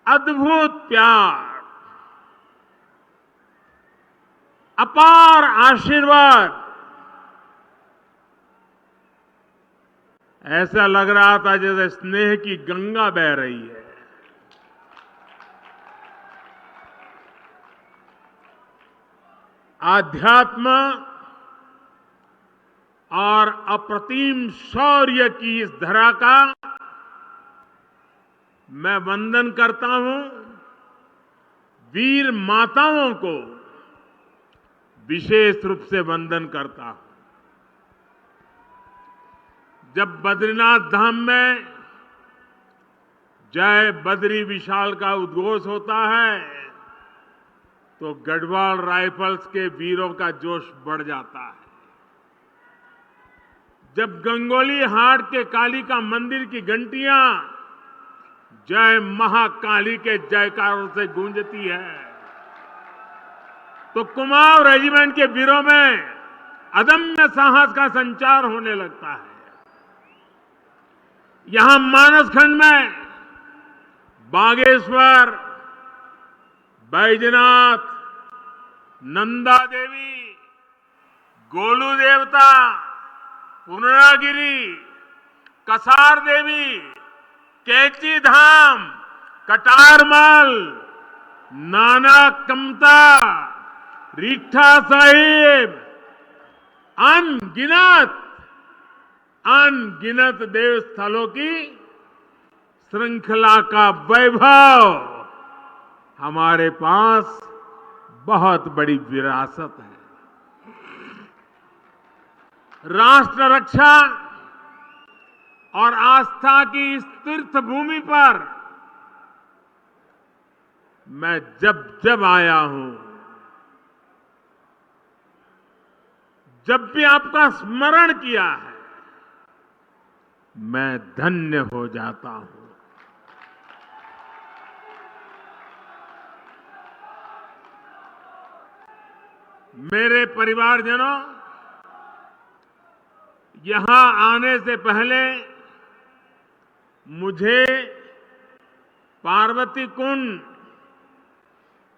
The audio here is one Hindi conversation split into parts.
अद्भुत प्यार, अपार आशीर्वाद, ऐसा लग रहा था जैसे स्नेह की गंगा बह रही है। आध्यात्म और अप्रतिम शौर्य की इस धरा का मैं वंदन करता हूं। वीर माताओं को विशेष रूप से वंदन करता हूं। जब बद्रीनाथ धाम में जय बद्री विशाल का उद्घोष होता है तो गढ़वाल राइफल्स के वीरों का जोश बढ़ जाता है। जब गंगोली हाट के कालिका मंदिर की घंटियां जय महाकाली के जयकारों से गूंजती है तो कुमाऊं रेजिमेंट के वीरों में अदम्य साहस का संचार होने लगता है। यहां मानस खंड में बागेश्वर, बैजनाथ, नंदा देवी, गोलू देवता, पूर्णागिरी, कसार देवी, कैची धाम, कटारमल, नाना कमता, रीठा साहिब, अनगिनत देव स्थलों की श्रृंखला का वैभव हमारे पास बहुत बड़ी विरासत है। राष्ट्र रक्षा और आस्था की इस तीर्थ भूमि पर मैं जब जब आया हूं, जब भी आपका स्मरण किया है, मैं धन्य हो जाता हूं। मेरे परिवारजनों, यहां आने से पहले मुझे पार्वती कुंड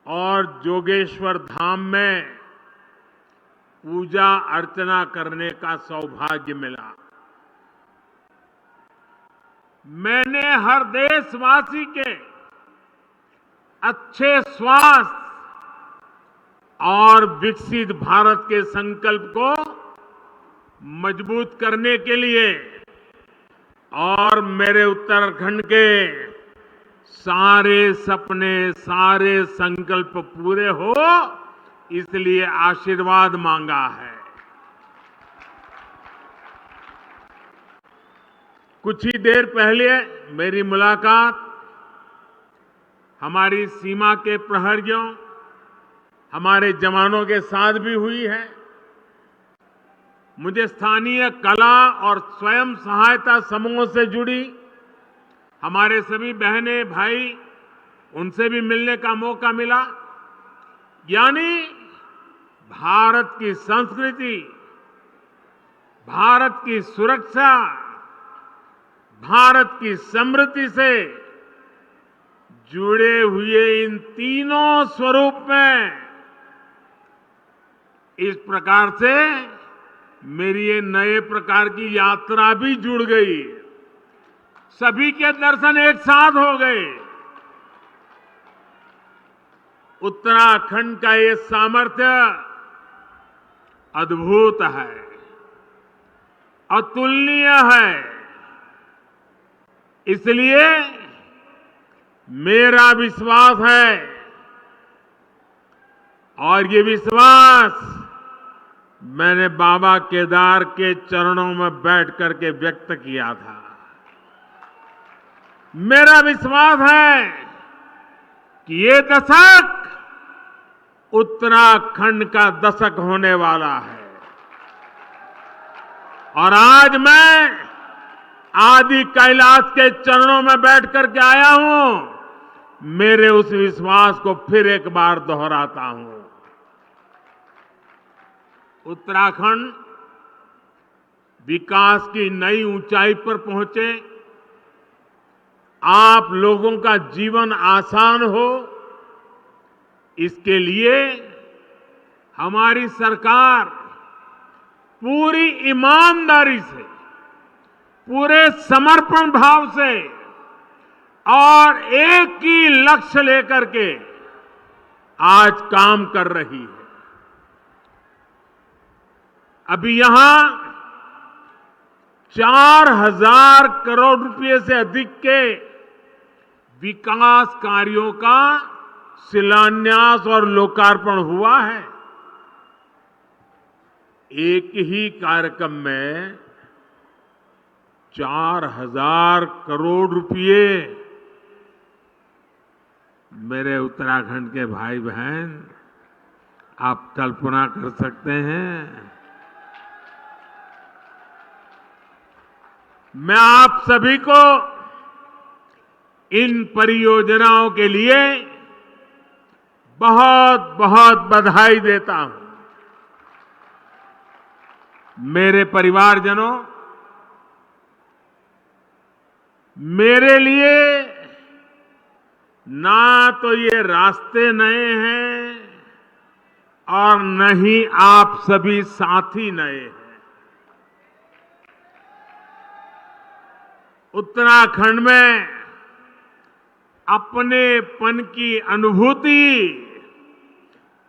और जोगेश्वर धाम में पूजा अर्चना करने का सौभाग्य मिला। मैंने हर देशवासी के अच्छे स्वास्थ्य और विकसित भारत के संकल्प को मजबूत करने के लिए और मेरे उत्तराखंड के सारे सपने, सारे संकल्प पूरे हो, इसलिए आशीर्वाद मांगा है। कुछ ही देर पहले मेरी मुलाकात हमारी सीमा के प्रहरियों, हमारे जवानों के साथ भी हुई है। मुझे स्थानीय कला और स्वयं सहायता समूहों से जुड़ी हमारे सभी बहनें, भाई, उनसे भी मिलने का मौका मिला। यानी भारत की संस्कृति, भारत की सुरक्षा, भारत की समृद्धि से जुड़े हुए इन तीनों स्वरूप में इस प्रकार से मेरी ये नए प्रकार की यात्रा भी जुड़ गई। सभी के दर्शन एक साथ हो गए। उत्तराखंड का ये सामर्थ्य अद्भुत है, अतुलनीय है। इसलिए मेरा विश्वास है और ये विश्वास मैंने बाबा केदार के चरणों में बैठ करके व्यक्त किया था। मेरा विश्वास है कि ये दशक उत्तराखंड का दशक होने वाला है और आज मैं आदि कैलाश के चरणों में बैठ करके आया हूं। मेरे उस विश्वास को फिर एक बार दोहराता हूं। उत्तराखंड विकास की नई ऊंचाई पर पहुंचे, आप लोगों का जीवन आसान हो, इसके लिए हमारी सरकार पूरी ईमानदारी से, पूरे समर्पण भाव से और एक ही लक्ष्य लेकर के आज काम कर रही है। अभी यहां 4,000 करोड़ रुपए से अधिक के विकास कार्यों का शिलान्यास और लोकार्पण हुआ है। एक ही कार्यक्रम में 4,000 करोड़ रुपए। मेरे उत्तराखंड के भाई बहन, आप कल्पना कर सकते हैं। मैं आप सभी को इन परियोजनाओं के लिए बहुत बहुत बधाई देता हूं। मेरे परिवारजनों, मेरे लिए ना तो ये रास्ते नए हैं और न ही आप सभी साथी नए हैं। उत्तराखंड में अपनेपन की अनुभूति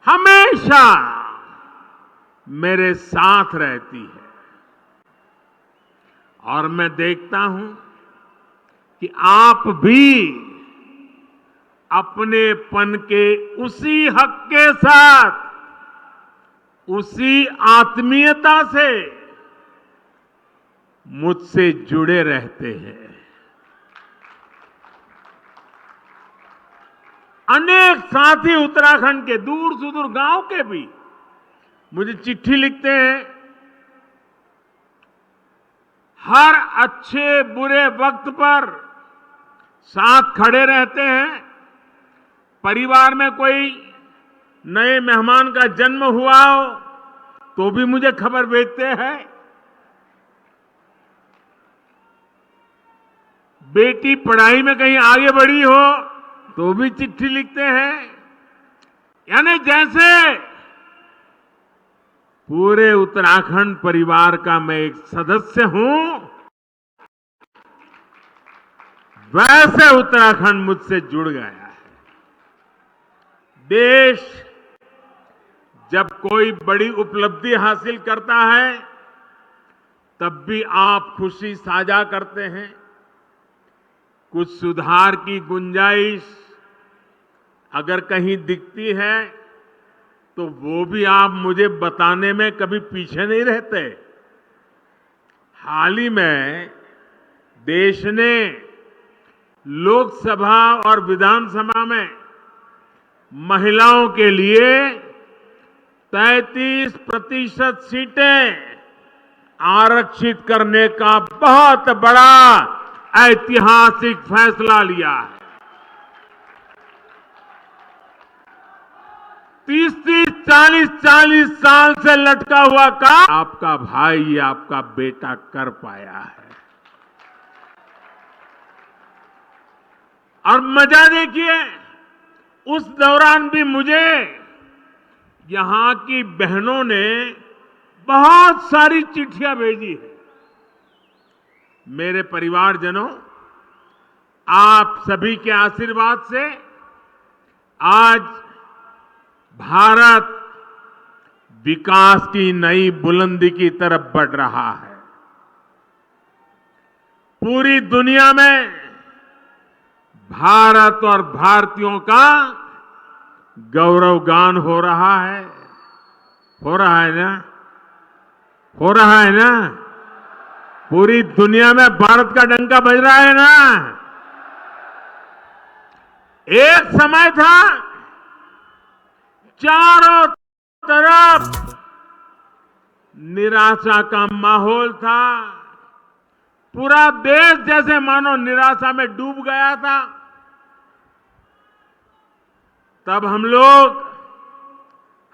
हमेशा मेरे साथ रहती है और मैं देखता हूं कि आप भी अपनेपन के उसी हक के साथ, उसी आत्मीयता से मुझसे जुड़े रहते हैं। अनेक साथी उत्तराखंड के दूर सुदूर गांव के भी मुझे चिट्ठी लिखते हैं। हर अच्छे बुरे वक्त पर साथ खड़े रहते हैं। परिवार में कोई नए मेहमान का जन्म हुआ हो तो भी मुझे खबर भेजते हैं। बेटी पढ़ाई में कहीं आगे बढ़ी हो तो भी चिट्ठी लिखते हैं। यानी जैसे पूरे उत्तराखंड परिवार का मैं एक सदस्य हूं, वैसे उत्तराखंड मुझसे जुड़ गया है। देश जब कोई बड़ी उपलब्धि हासिल करता है तब भी आप खुशी साझा करते हैं। कुछ सुधार की गुंजाइश अगर कहीं दिखती है तो वो भी आप मुझे बताने में कभी पीछे नहीं रहते। हाल ही में देश ने लोकसभा और विधानसभा में महिलाओं के लिए 33% सीटें आरक्षित करने का बहुत बड़ा ऐतिहासिक फैसला लिया है। 30-30, 40-40 साल से लटका हुआ काम आपका भाई, आपका बेटा कर पाया है। और मजा देखिए, उस दौरान भी मुझे यहां की बहनों ने बहुत सारी चिट्ठियां भेजी है। मेरे परिवारजनों, आप सभी के आशीर्वाद से आज भारत विकास की नई बुलंदी की तरफ बढ़ रहा है। पूरी दुनिया में भारत और भारतीयों का गौरवगान हो रहा है। हो रहा है ना? हो रहा है ना? पूरी दुनिया में भारत का डंका बज रहा है ना? एक समय था चारों तरफ निराशा का माहौल था। पूरा देश जैसे मानो निराशा में डूब गया था। तब हम लोग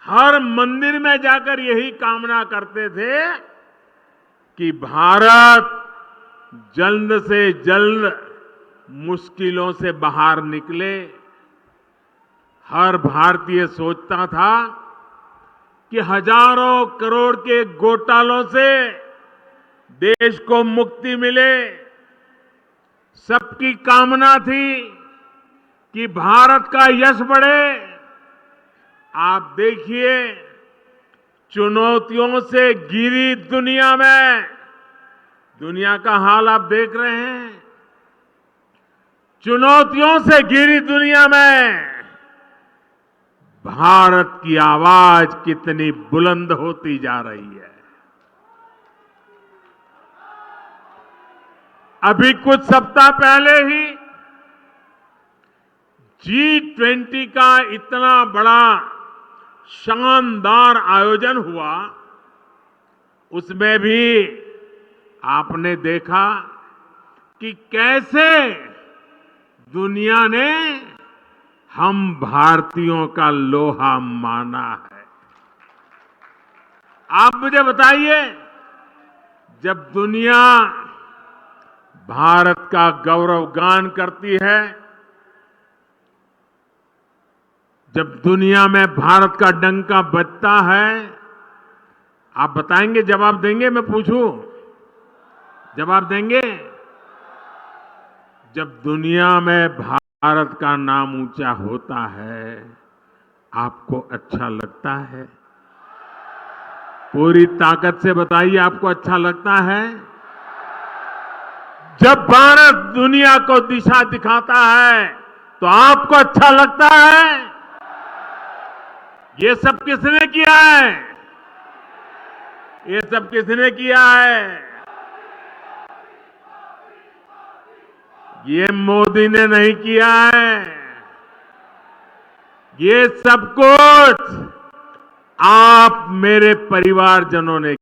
हर मंदिर में जाकर यही कामना करते थे कि भारत जल्द से जल्द मुश्किलों से बाहर निकले। हर भारतीय सोचता था कि हजारों करोड़ के घोटालों से देश को मुक्ति मिले। सबकी कामना थी कि भारत का यश बढ़े। आप देखिए, चुनौतियों से घिरी दुनिया का हाल आप देख रहे हैं। चुनौतियों से घिरी दुनिया में भारत की आवाज कितनी बुलंद होती जा रही है। अभी कुछ सप्ताह पहले ही G20 का इतना बड़ा शानदार आयोजन हुआ, उसमें भी आपने देखा कि कैसे दुनिया ने हम भारतीयों का लोहा माना है। आप मुझे बताइए, जब दुनिया भारत का गौरवगान करती है, जब दुनिया में भारत का डंका बजता है, आप बताएंगे, जवाब देंगे? मैं पूछूं, जवाब देंगे? जब दुनिया में भारत का नाम ऊंचा होता है, आपको अच्छा लगता है? पूरी ताकत से बताइए, आपको अच्छा लगता है? जब भारत दुनिया को दिशा दिखाता है, तो आपको अच्छा लगता है? ये सब किसने किया है? ये सब किसने किया है? ये मोदी ने नहीं किया है। ये सब कुछ आप मेरे परिवारजनों ने